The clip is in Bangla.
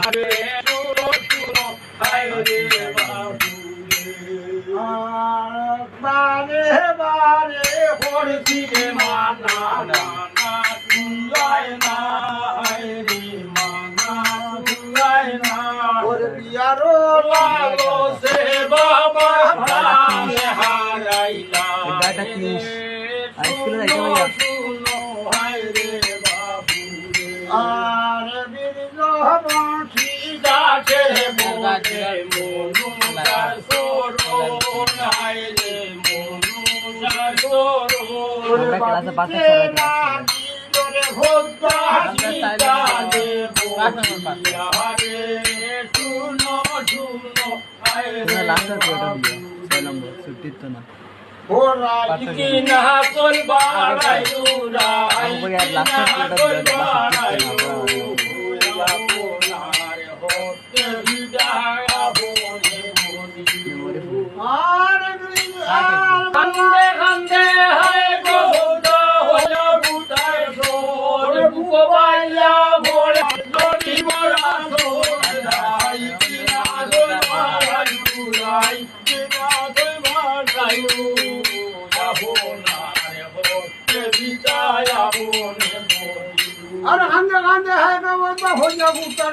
আরে শুনো শুনো হায় রে বাবু বারে বারে পড়ছি রে মানা মানা তুলাই না হায় রে মানা তুলাই না ওর বিয়ারো লাগো সে বাবা প্রাণে হারাইলা গাটা কি আইসক্রিম রাইখা ভাইয়া শুনো হায় রে বাবু আর বীর মাঠি যাচ্ছে মোরে মনু তার সরো হায় রে মনু তার সরো আমরা ক্লাসে পাশে সবাই রে ভোগা সীতা দে রে শুনো শুনো হায় রে লাস্টের ফটো দিও 6 নম্বর ছুটির তো না ওরা কি না কোন বাড়াই উরা আমাকে यार লাস্টের ফটো দিও বাড়াই আপনার হতে বিদায় বনে মনি আর কান্দে কান্দে হায় গো বুদা হলো বুদায় সোর বুবাইয়া ভোরে নদী মরা সোরাই কিনা দোল মারাই উড়াই কিনা দোল মারাই যাবো না রে হতে বিদায় বনে মনি আর কান্দে কান্দে হায় গো বুদা হলো বুদায়